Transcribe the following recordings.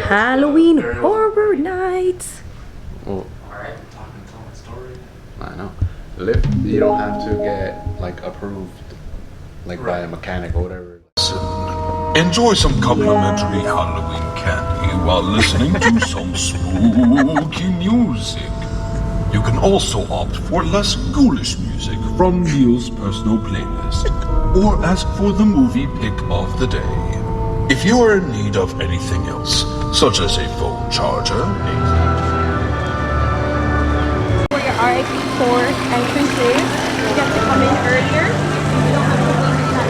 Halloween Horror Nights. Oh. Alright, I know. Lift, you don't have to get like approved like by a mechanic or whatever. Enjoy some complimentary Halloween candy while listening to some spooky music. You can also opt for less ghoulish music from Neil's personal playlist, or ask for the movie pick of the day. If you are in need of anything else, such as a phone charger, Where your R.I.P tour entrance is, you get to come in earlier. You don't have to wait in that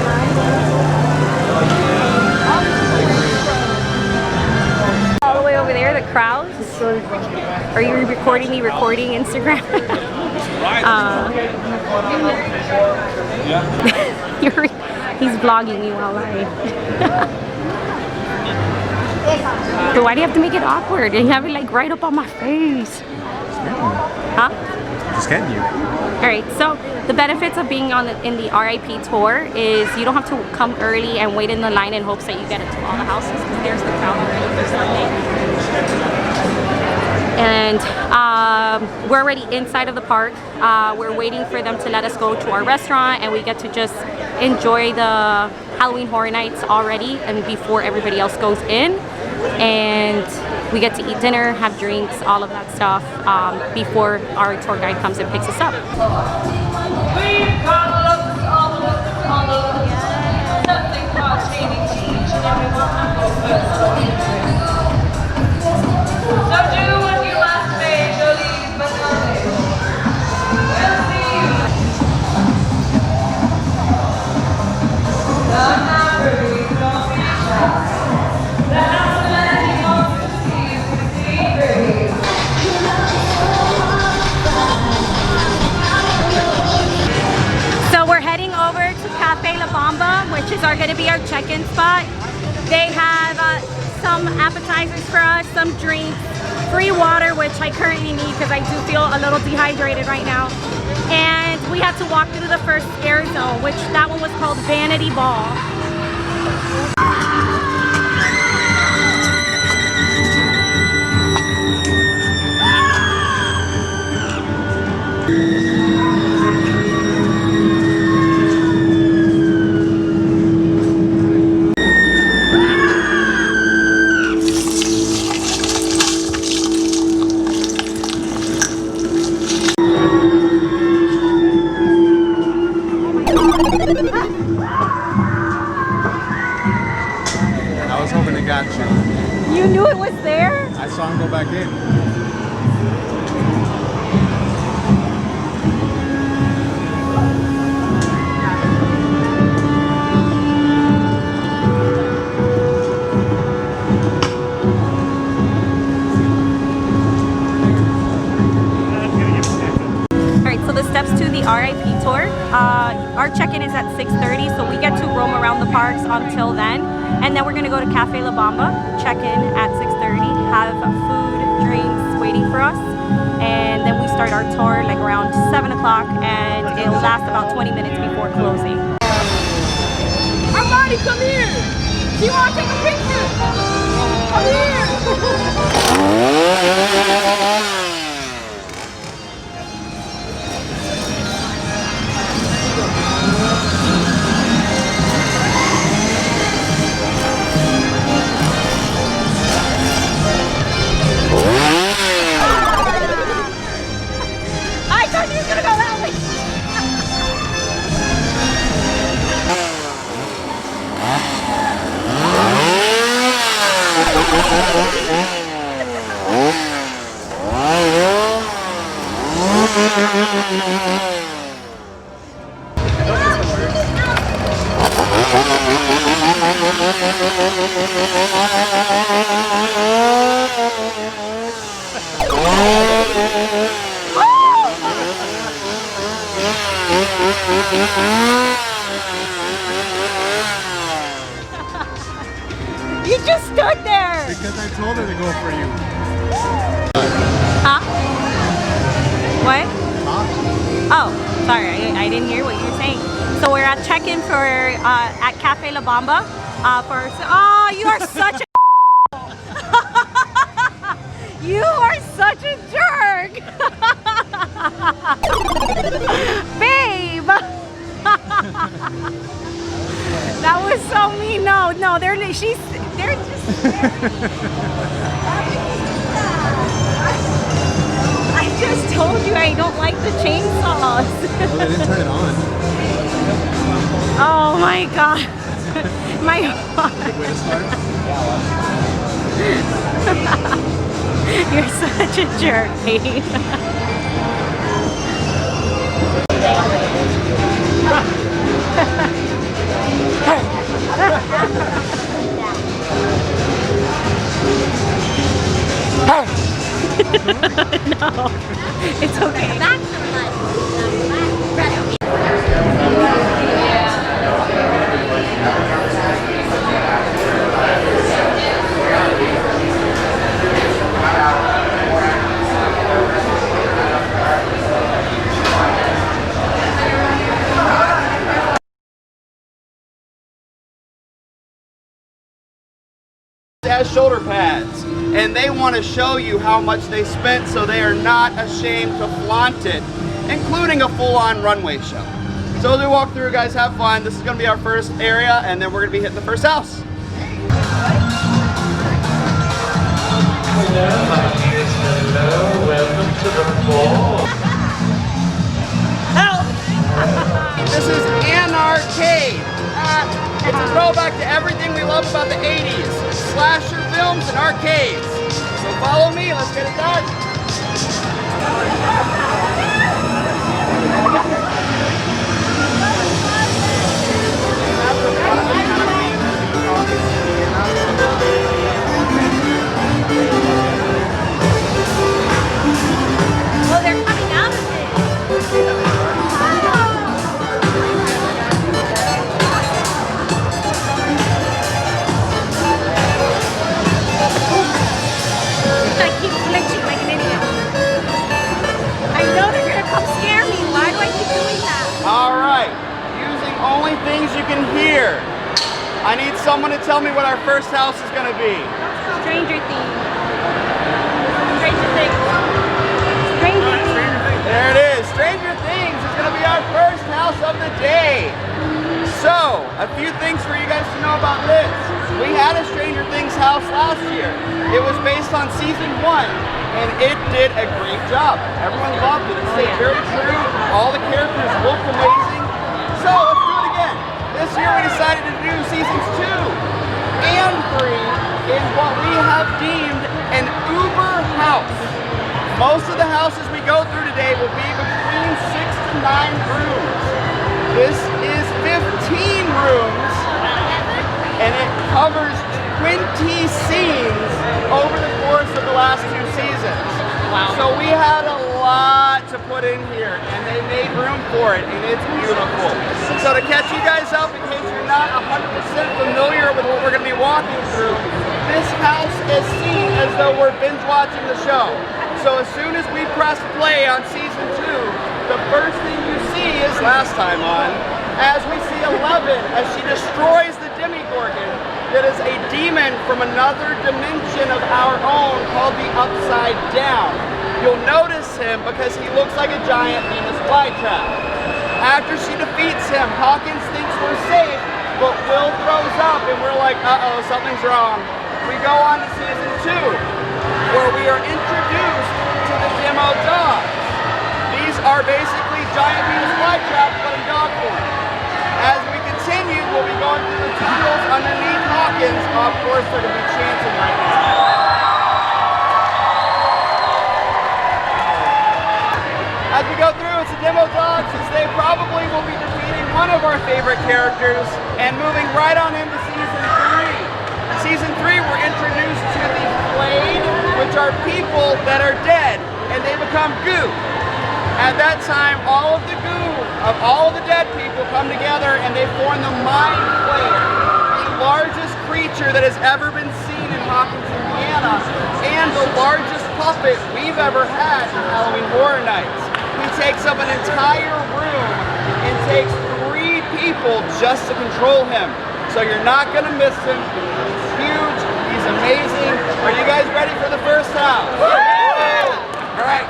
line. All the way over there, the crowds. Are you recording me recording Instagram? He's vlogging me while I. But why do you have to make it awkward? And you have it like right up on my face. Huh? Just getting you. Alright, so the benefits of being in the R.I.P tour is you don't have to come early and wait in the line in hopes that you get into all the houses, because there's the crowd already for Sunday. And we're already inside of the park. We're waiting for them to let us go to our restaurant, and we get to just enjoy the Halloween Horror Nights already and before everybody else goes in. And we get to eat dinner, have drinks, all of that stuff before our tour guide comes and picks us up. Which is going to be our check-in spot. They have some appetizers for us, some drinks, free water, which I currently need because I do feel a little dehydrated right now. And we have to walk through the first scare zone, which that one was called Vanity Ball. I was hoping it got you. You knew it was there? I saw him go back in. Steps to the R.I.P tour. Our check-in is at 6:30, so we get to roam around the parks until then, and then we're gonna go to Cafe La Bamba, check in at 6:30, have food, drinks waiting for us, and then we start our tour like around 7 o'clock, and it'll last about 20 minutes before closing. Armani, come here! Do you want to take a picture? Come here! You just stood there! Because I told her to go for you. Huh? What? Oh, sorry, I didn't hear what you were saying. So we're at check-in for at Cafe La Bamba. Oh, you are such a they're just. I just told you I don't like the chainsaws. Well, they didn't turn it on. Oh my god. My heart. Way to start. You're such a jerk, Kate. No, it's okay. Back to the light. As shoulder pads, and they want to show you how much they spent, so they are not ashamed to flaunt it, including a full-on runway show. So as we walk through, guys, have fun. This is going to be our first area, and then we're going to be hitting the first house. Welcome to the fall. This is an arcade. It's a throwback to everything we love about the 80s. Slasher films and arcades. So follow me, let's get it done. Oh, they're coming out of it. I keep glitching like an idiot. I know they're gonna come scare me. Why do I keep doing that? All right, using only things you can hear. I need someone to tell me what our first house is gonna be. Stranger Things. Stranger Things. Stranger Things. There it is. Stranger Things is gonna be our first house of the day. So, a few things for you guys to know about this. We had a Stranger Things house last year. It was based on season 1, and it did a great job. Everyone loved it. It stayed very true. All the characters looked amazing. So, let's do it again. This year we decided to do seasons 2 and 3 in what we have deemed an Uber house. Most of the houses we go through today will be between 6 to 9 rooms. This is 15 rooms, and it covers 20 scenes over the course of the last 2 seasons. Wow. So we had a lot to put in here, and they made room for it, and it's beautiful. So to catch you guys up, in case you're not 100% familiar with what we're going to be walking through, this house is seen as though we're binge watching the show. So as soon as we press play on season 2, the first thing you see is last time on, as we see 11 as she destroys the Demigorgon that is a demon from another dimension of our own called the Upside Down. You'll notice him because he looks like a giant Venus flytrap. After she defeats him, Hawkins thinks we're safe, but Will throws up and we're like, uh-oh, something's wrong. We go on to season 2, where we are introduced to the demo dogs. These are basically giant Venus flytraps, but in dog form. As we continue, we'll be going through the tunnels underneath Hawkins. Of course, they're going to be chanting right now. As we go through, it's a demo dog, since they probably will be defeating one of our favorite characters and moving right on into season 3. Season 3, we're introduced to the Flayed, which are people that are dead, and they become goo. At that time, all of the goo of all of the dead people come together and they form the Mind Flayer, the largest creature that has ever been seen in Hawkins, Indiana, and the largest puppet we've ever had in Halloween Horror Nights. He takes up an entire room and takes 3 people just to control him. So you're not gonna miss him. He's huge, he's amazing. Are you guys ready for the first house? All right,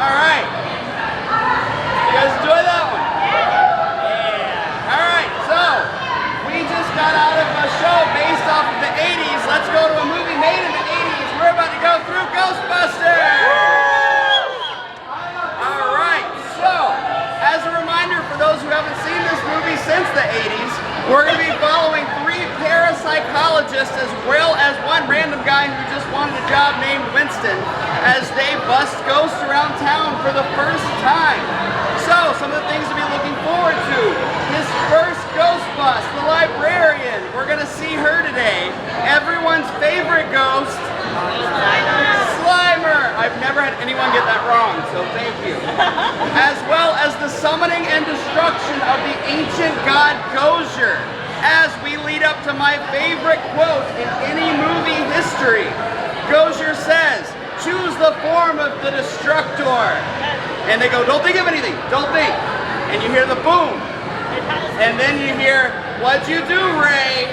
all right. You guys enjoy that one? Yeah. All right, so we just got out of a show based off of the let's go to a movie made in the 80s. We're about to go through Ghostbusters! Alright, so, as a reminder for those who haven't seen this movie since the 80s, we're going to be following 3 parapsychologists as well as one random guy who just wanted a job named Winston as they bust ghosts around town for the first time. So, some of the things to be looking forward to. His first ghost bust, the librarian. We're going to see her today. Everyone's favorite ghost, Slimer. I've never had anyone get that wrong, so thank you. As well as the summoning and destruction of the ancient god Gozer, as we lead up to my favorite quote in any movie history. Gozer says, "Choose the form of the destructor." And they go, "Don't think of anything, don't think." And you hear the boom. And then you hear, "What'd you do, Ray?"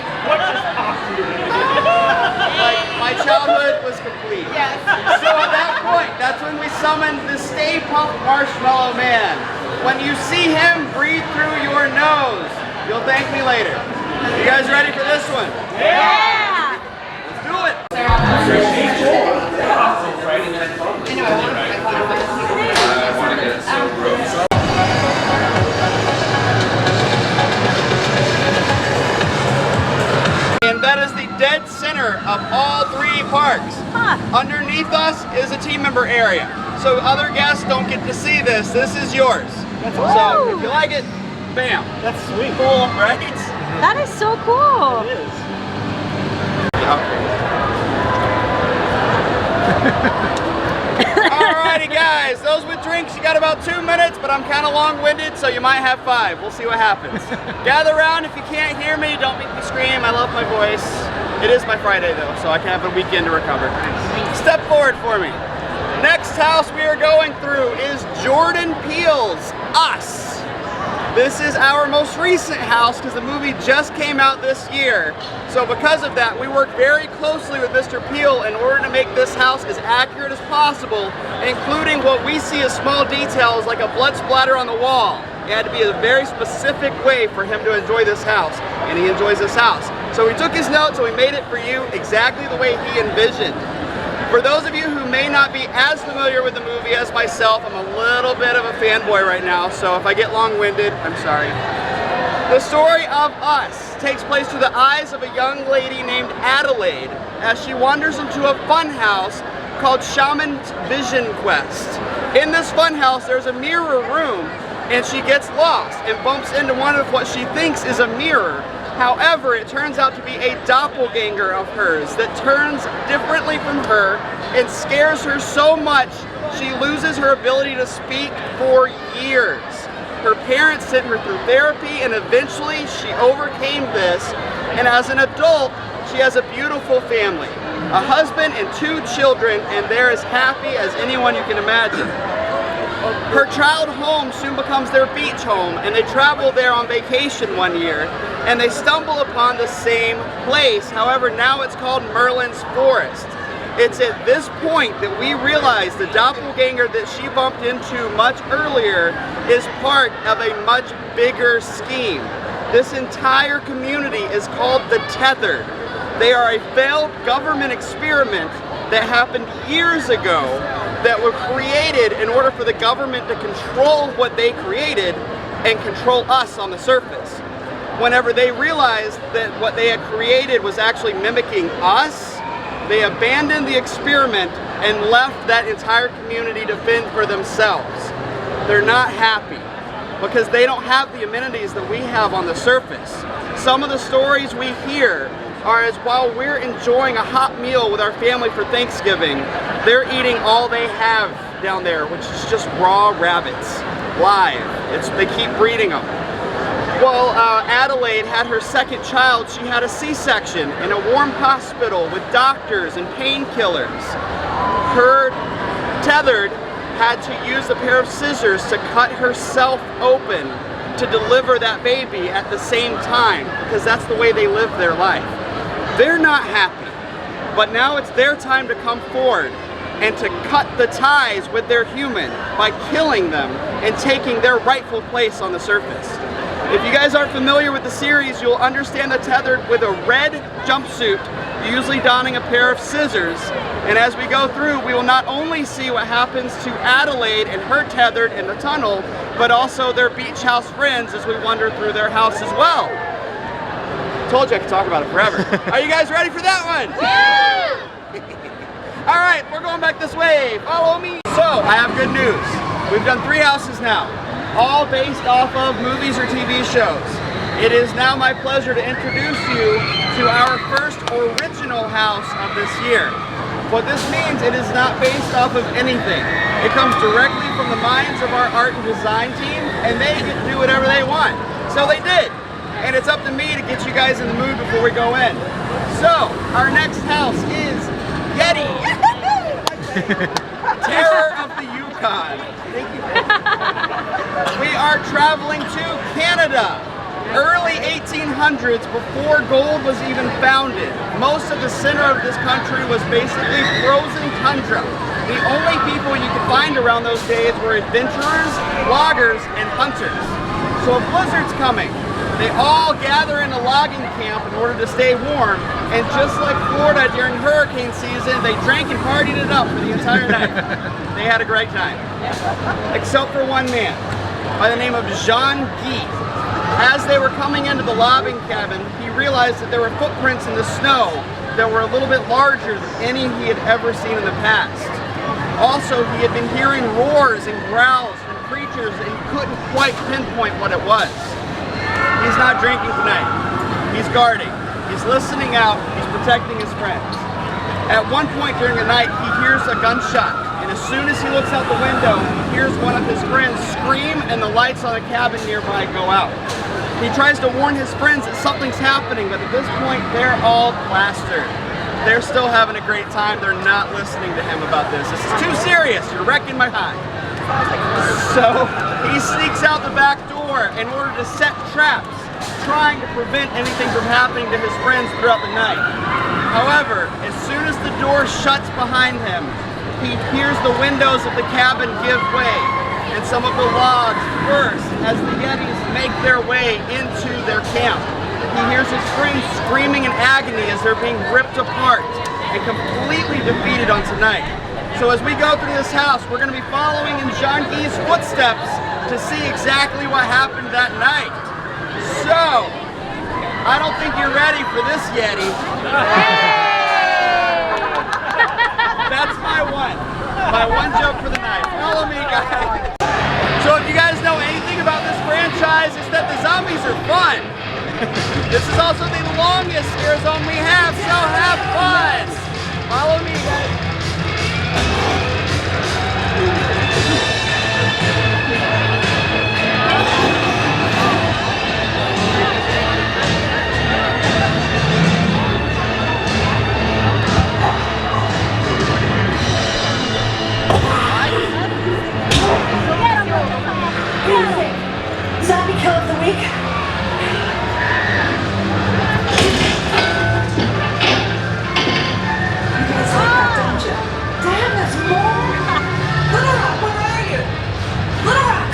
Like, my childhood was complete. Yes. So at that point, that's when we summoned the Stay Puft Marshmallow Man. When you see him breathe through your nose, you'll thank me later. You guys ready for this one? Yeah! Let's do it. And that is the dead center of all 3 parks. Huh. Underneath us is a team member area. So other guests don't get to see this. This is yours. So if you like it, bam. That's sweet. Cool, right? That is so cool. It is. Alrighty guys, those with drinks, you got about 2 minutes, but I'm kind of long-winded, so you might have 5. We'll see what happens. Gather around. If you can't hear me, don't make me scream. I love my voice. It is my Friday though, so I can have a weekend to recover. Step forward for me. Next house we are going through is Jordan Peele's Us. This is our most recent house because the movie just came out this year. So because of that, we worked very closely with Mr. Peele in order to make this house as accurate as possible, including what we see as small details like a blood splatter on the wall. It had to be a very specific way for him to enjoy this house, and he enjoys this house. So we took his notes and we made it for you exactly the way he envisioned. For those of you who may not be as familiar with the movie as myself, I'm a little bit of a fanboy right now, so if I get long-winded, I'm sorry. The story of Us takes place through the eyes of a young lady named Adelaide as she wanders into a funhouse called Shaman's Vision Quest. In this funhouse, there's a mirror room, and she gets lost and bumps into one of what she thinks is a mirror. However, it turns out to be a doppelganger of hers that turns differently from her and scares her so much she loses her ability to speak for years. Her parents sent her through therapy and eventually she overcame this, and as an adult, she has a beautiful family, a husband and 2 children, and they're as happy as anyone you can imagine. Her child home soon becomes their beach home, and they travel there on vacation one year, and they stumble upon the same place. However, now it's called Merlin's Forest. It's at this point that we realize the doppelganger that she bumped into much earlier is part of a much bigger scheme. This entire community is called the Tethered. They are a failed government experiment that happened years ago that were created in order for the government to control what they created and control us on the surface. Whenever they realized that what they had created was actually mimicking us, they abandoned the experiment and left that entire community to fend for themselves. They're not happy because they don't have the amenities that we have on the surface. Some of the stories we hear are as while we're enjoying a hot meal with our family for Thanksgiving, they're eating all they have down there, which is just raw rabbits, live. They keep breeding them. Well, Adelaide had her second child. She had a C-section in a warm hospital with doctors and painkillers. Her Tethered had to use a pair of scissors to cut herself open to deliver that baby at the same time, because that's the way they live their life. They're not happy, but now it's their time to come forward and to cut the ties with their human by killing them and taking their rightful place on the surface. If you guys aren't familiar with the series, you'll understand the Tethered with a red jumpsuit usually donning a pair of scissors. And as we go through, we will not only see what happens to Adelaide and her tethered in the tunnel, but also their beach house friends as we wander through their house as well. Told you I could talk about it forever. Are you guys ready for that one? Yeah! All right, we're going back this way. Follow me. So, I have good news. We've done 3 houses now, all based off of movies or TV shows. It is now my pleasure to introduce you to our first original house of this year. What this means, it is not based off of anything. It comes directly from the minds of our art and design team, and they get to do whatever they want. So they did. And it's up to me to get you guys in the mood before we go in. So, our next house is Yeti. Terror of the Yukon. Thank you. We are traveling to Canada. Early 1800s, before gold was even founded. Most of the center of this country was basically frozen tundra. The only people you could find around those days were adventurers, loggers, and hunters. So a blizzard's coming. They all gather in a logging camp in order to stay warm, and just like Florida during hurricane season, they drank and partied it up for the entire night. They had a great time. Except for one man, by the name of Jean Guy. As they were coming into the logging cabin, he realized that there were footprints in the snow that were a little bit larger than any he had ever seen in the past. Also, he had been hearing roars and growls from creatures and couldn't quite pinpoint what it was. He's not drinking tonight. He's guarding. He's listening out. He's protecting his friends. At one point during the night, he hears a gunshot. And as soon as he looks out the window, he hears one of his friends scream and the lights on the cabin nearby go out. He tries to warn his friends that something's happening, but at this point, they're all plastered. They're still having a great time. They're not listening to him about this. This is too serious. You're wrecking my high. So he sneaks out the back door in order to set traps, trying to prevent anything from happening to his friends throughout the night. However, as soon as the door shuts behind him, he hears the windows of the cabin give way, and some of the logs burst as the Yetis make their way into their camp. He hears his friends screaming in agony as they're being ripped apart and completely defeated on tonight. So as we go through this house, we're going to be following in Jean Guy's footsteps to see exactly what happened that night. So, I don't think you're ready for this Yeti. That's my one joke for the night. Follow me, guys. So if you guys know anything about this franchise, it's that the zombies are fun. This is also the longest scare zone we have, so have fun. Follow me, guys. Zombie kill of the week. You guys like that, don't you? Damn, there's more! Little Rock, where are you? Little Rock!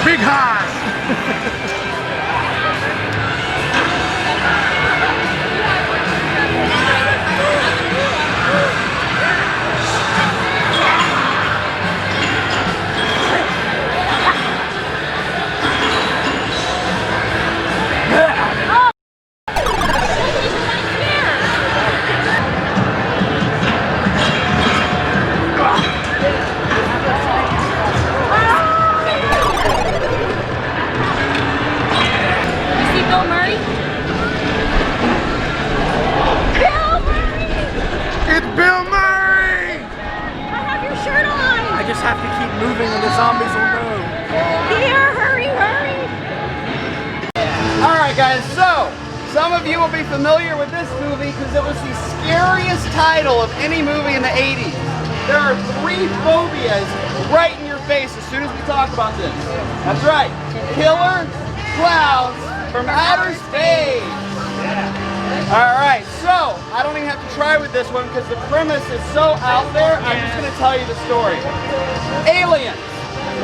Big high! Have to keep moving and the zombies will move. Here, hurry, hurry. Alright guys, so some of you will be familiar with this movie because it was the scariest title of any movie in the 80s. there are 3 phobias right in your face as soon as we talk about this. That's right, killer clowns from outer space. All right, so I don't even have to try with this one because the premise is so out there. I'm just going to tell you the story. Aliens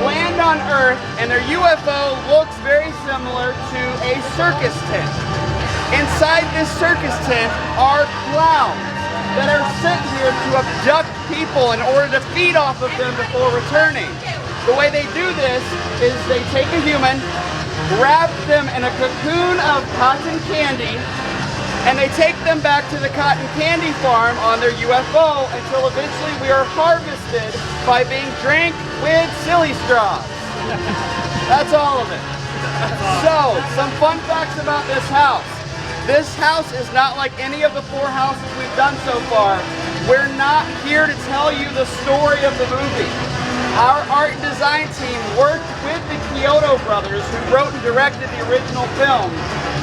land on Earth and their UFO looks very similar to a circus tent. Inside this circus tent are clowns that are sent here to abduct people in order to feed off of them before returning. The way they do this is they take a human, wrap them in a cocoon of cotton candy, and they take them back to the cotton candy farm on their UFO until eventually we are harvested by being drank with silly straws. That's all of it. So, some fun facts about this house. This house is not like any of the 4 houses we've done so far. We're not here to tell you the story of the movie. Our art and design team worked with the Kyoto brothers who wrote and directed the original film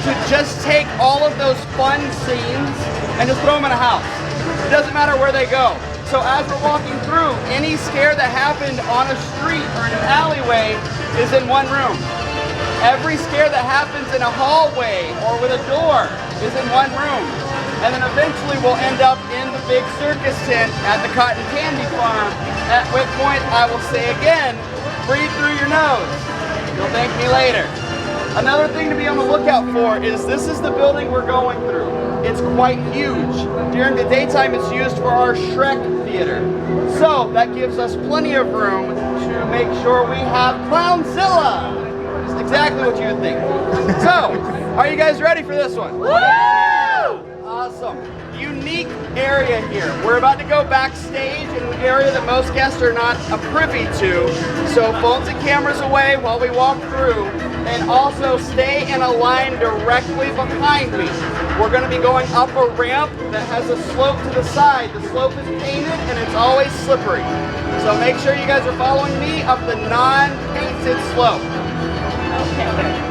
to just take all of those fun scenes and just throw them in a house. It doesn't matter where they go. So as we're walking through, any scare that happened on a street or in an alleyway is in one room. Every scare that happens in a hallway or with a door is in one room. And then eventually we'll end up in the big circus tent at the cotton candy farm, at which point I will say again, breathe through your nose. You'll thank me later. Another thing to be on the lookout for is this is the building we're going through. It's quite huge. During the daytime it's used for our Shrek theater. So that gives us plenty of room to make sure we have Clownzilla. Just exactly what you would think. So, are you guys ready for this one? Woo! Awesome. Unique area here. We're about to go backstage in an area that most guests are not privy to. So phones and cameras away while we walk through. And also stay in a line directly behind me. We're going to be going up a ramp that has a slope to the side. The slope is painted and it's always slippery. So make sure you guys are following me up the non-painted slope. Okay.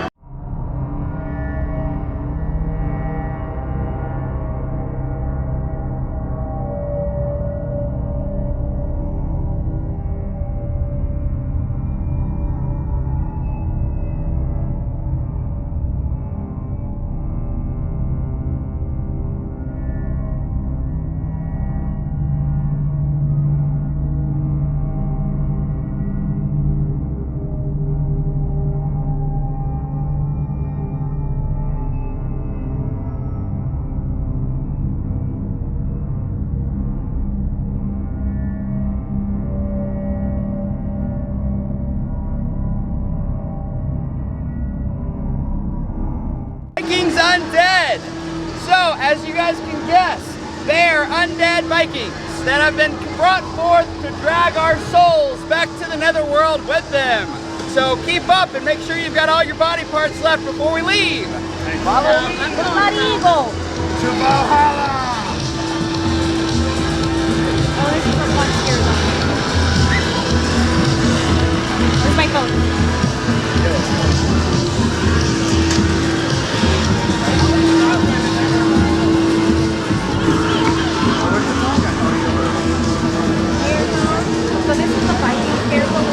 Undead. So, as you guys can guess, they are undead Vikings that have been brought forth to drag our souls back to the netherworld with them. So keep up and make sure you've got all your body parts left before we leave. Follow me. Eagle. To Valhalla. Oh, this is for one scare zone. Where's my phone? So this is the Viking scare zone.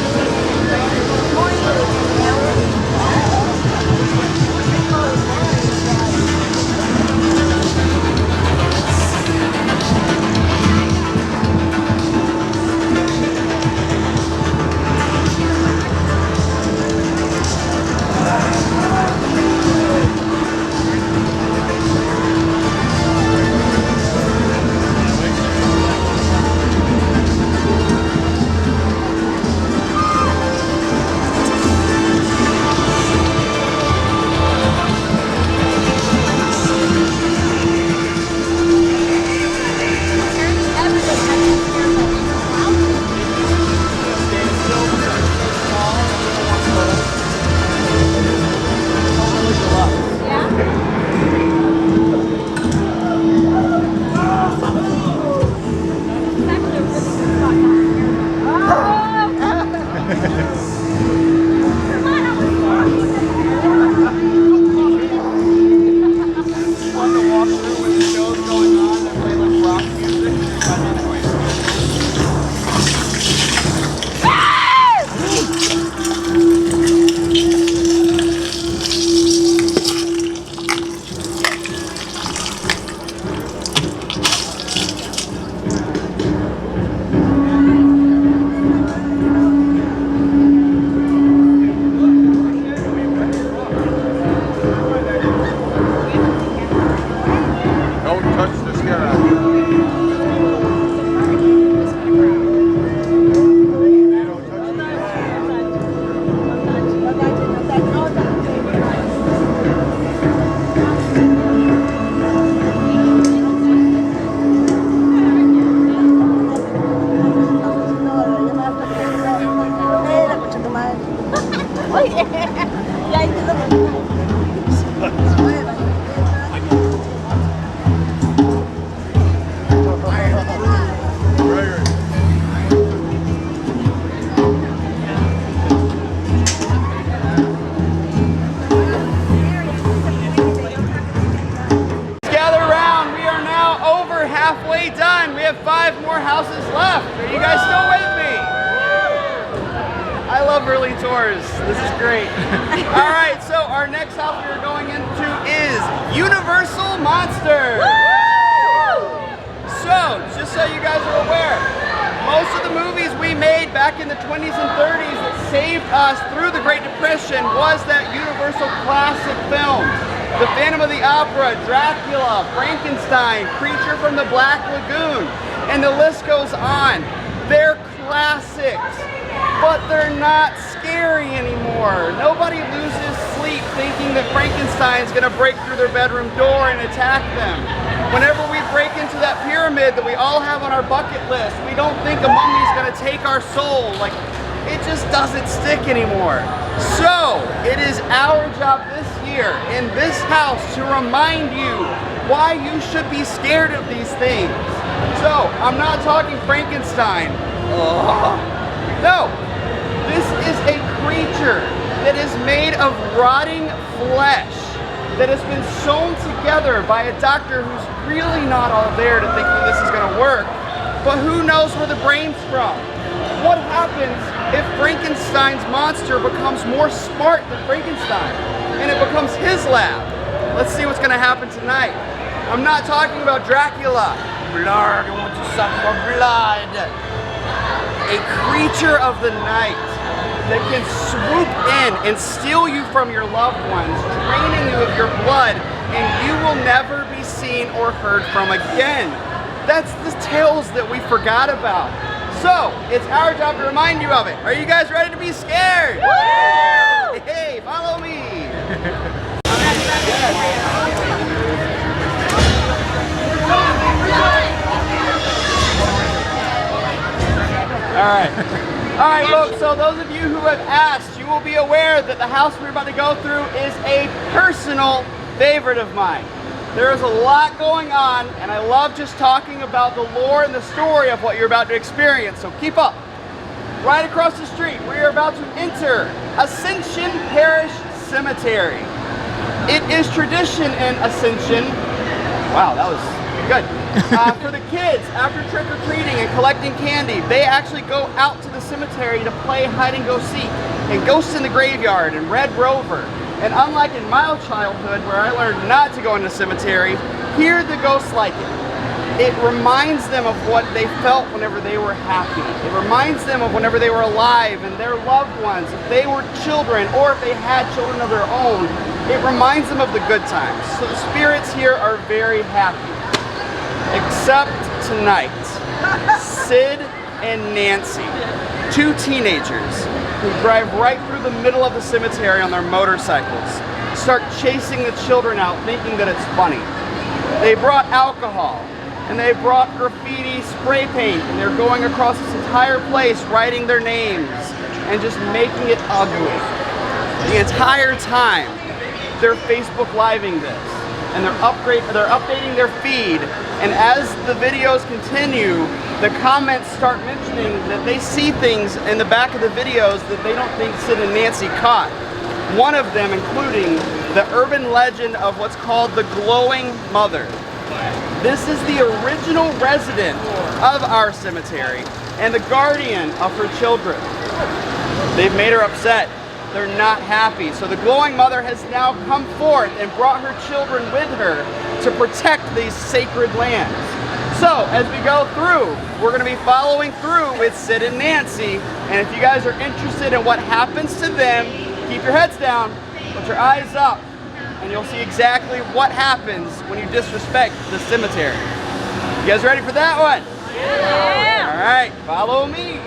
Ya entiendo. Gather around. We are now over halfway done. We have 5 more houses left. Are you guys still with me? I love early tours. This is great. All right, so our next house we are going into is Universal Monsters. So, just so you guys are aware, most of the movies we made back in the 20s and 30s that saved us through the Great Depression was that Universal classic film. The Phantom of the Opera, Dracula, Frankenstein, Creature from the Black Lagoon, and the list goes on. They're classics, but they're not scary anymore. Nobody loses sleep thinking that Frankenstein's gonna break through their bedroom door and attack them. Whenever we break into that pyramid that we all have on our bucket list, we don't think a mummy's gonna take our soul. Like, it just doesn't stick anymore. So, it is our job this year in this house to remind you why you should be scared of these things. So, I'm not talking Frankenstein. No, this is a creature that is made of rotting flesh that has been sewn together by a doctor who's really not all there to think that this is gonna work, but who knows where the brain's from? What happens if Frankenstein's monster becomes more smart than Frankenstein and it becomes his lab? Let's see what's gonna happen tonight. I'm not talking about Dracula. Blood, I want to suck more blood. A creature of the night that can swoop in and steal you from your loved ones, draining you of your blood, and you will never be seen or heard from again. That's the tales that we forgot about. So, it's our job to remind you of it. Are you guys ready to be scared? Woo! Hey, follow me. All right, look, so those of you who have asked, you will be aware that the house we're about to go through is a personal favorite of mine. There is a lot going on, and I love just talking about the lore and the story of what you're about to experience, so keep up. Right across the street, we are about to enter Ascension Parish Cemetery. It is tradition in Ascension. Wow, that was good. For the kids, after trick-or-treating and collecting candy, they actually go out to the cemetery to play hide-and-go-seek and Ghosts in the Graveyard and Red Rover. And unlike in my childhood where I learned not to go into the cemetery, here the ghosts like it. It reminds them of what they felt whenever they were happy. It reminds them of whenever they were alive and their loved ones, if they were children or if they had children of their own, it reminds them of the good times. So the spirits here are very happy. Except tonight, Sid and Nancy, 2 teenagers who drive right through the middle of the cemetery on their motorcycles, start chasing the children out thinking that it's funny. They brought alcohol and they brought graffiti spray paint and they're going across this entire place writing their names and just making it ugly. The entire time they're Facebook Living this. And they're updating their feed, and as the videos continue, the comments start mentioning that they see things in the back of the videos that they don't think Sid and Nancy caught. One of them including the urban legend of what's called the glowing mother. This is the original resident of our cemetery and the guardian of her children. They've made her upset. They're not happy. So the glowing mother has now come forth and brought her children with her to protect these sacred lands. So as we go through, we're going to be following through with Sid and Nancy. And if you guys are interested in what happens to them, keep your heads down, put your eyes up, and you'll see exactly what happens when you disrespect the cemetery. You guys ready for that one? Yeah. All right, follow me.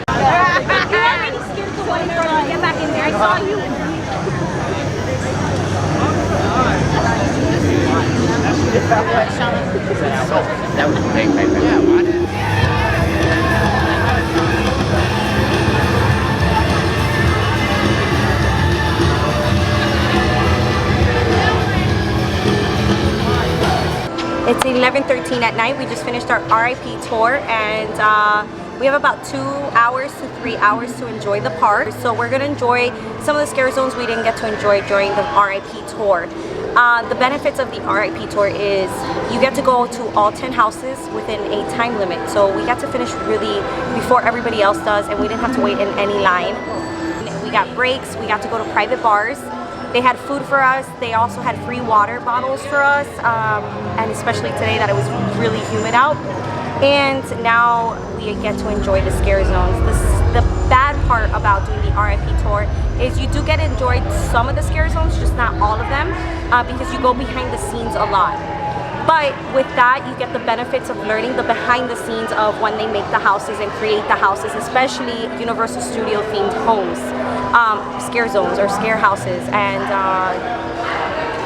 You're already scared to wait for to get back in there. I saw you. That was big, baby. Yeah, why didn't It's 11:13 at night. We just finished our R.I.P. tour, and we have about 2 hours to 3 hours to enjoy the park. So we're gonna enjoy some of the scare zones we didn't get to enjoy during the R.I.P. tour. The benefits of the R.I.P. tour is you get to go to all 10 houses within a time limit. So we got to finish really before everybody else does, and we didn't have to wait in any line. We got breaks, we got to go to private bars. They had food for us. They also had free water bottles for us, and especially today that it was really humid out. And now we get to enjoy the scare zones. The bad part about doing the R.I.P. tour is you do get to enjoy some of the scare zones, just not all of them, because you go behind the scenes a lot. But with that, you get the benefits of learning the behind the scenes of when they make the houses and create the houses, especially Universal Studio themed homes, scare zones or scare houses. And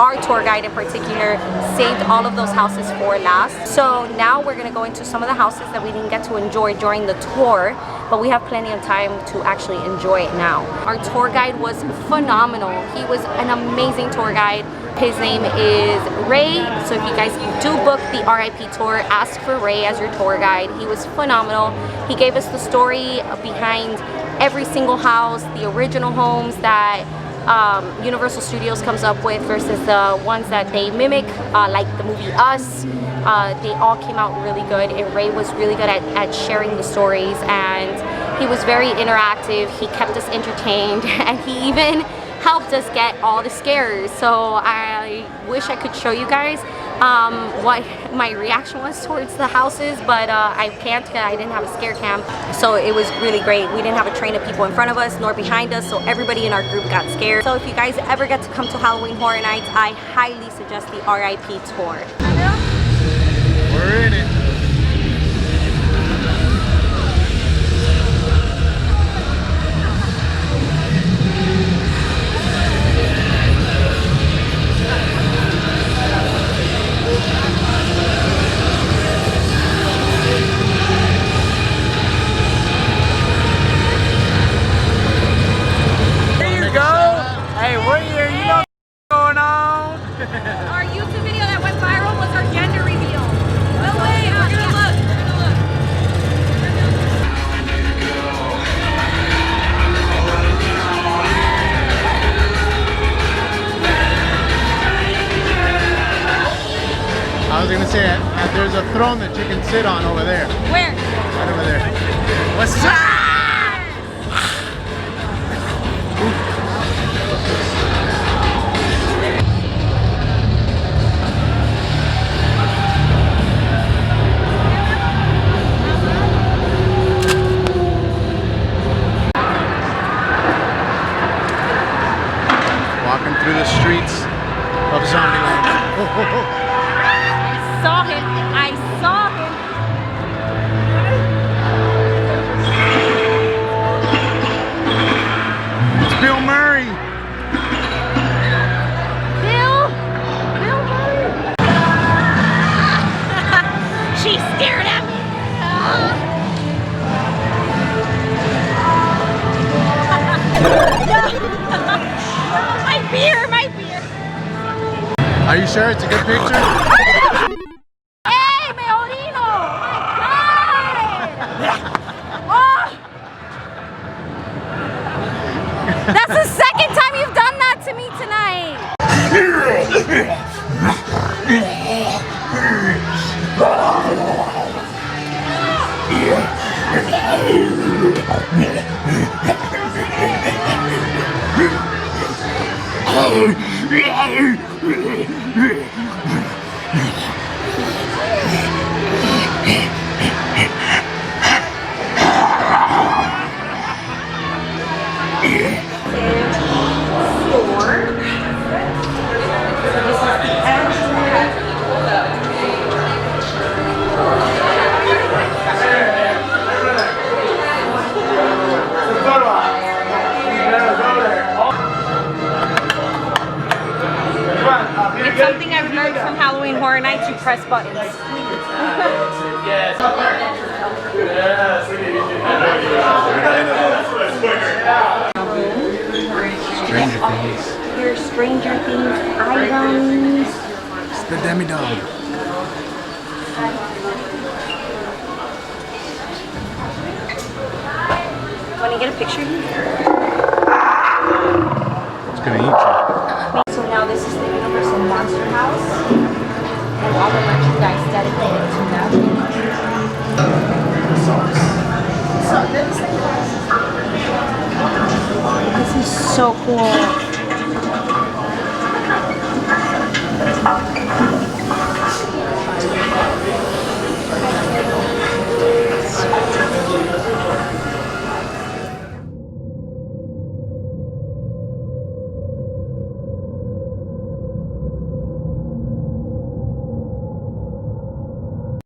our tour guide in particular saved all of those houses for last. So now we're gonna go into some of the houses that we didn't get to enjoy during the tour, but we have plenty of time to actually enjoy it now. Our tour guide was phenomenal. He was an amazing tour guide. His name is Ray, so if you guys do book the R.I.P. tour, ask for Ray as your tour guide. He was phenomenal. He gave us the story behind every single house, the original homes that Universal Studios comes up with versus the ones that they mimic, like the movie Us. They all came out really good, and Ray was really good at sharing the stories, and he was very interactive. He kept us entertained, and he even helped us get all the scares. So I wish I could show you guys what my reaction was towards the houses, but I can't because I didn't have a scare cam. So it was really great. We didn't have a train of people in front of us nor behind us, so everybody in our group got scared. So if you guys ever get to come to Halloween Horror Nights, I highly suggest the R.I.P. tour. We're in it. Our YouTube video that went viral was our gender reveal. No way, we're gonna look. I was gonna say, there's a throne that you can sit on over there. Where? Right over there. What's up? Walking through the streets of Zombieland. I saw him. I saw him. It's Bill Murray. Bill Murray. She stared at me. My beer. Are you sure it's a good picture? Hey, me orino! My God! Oh! That's the second time you've done that to me tonight. It's something I've learned from Halloween Horror Nights, you press buttons. Stranger Things. Your Stranger Things items. It's the demi-dog. Want to get a picture here? It's gonna eat you. So now this is the Universal Monster House and all the merchandise dedicated to them. This is so cool.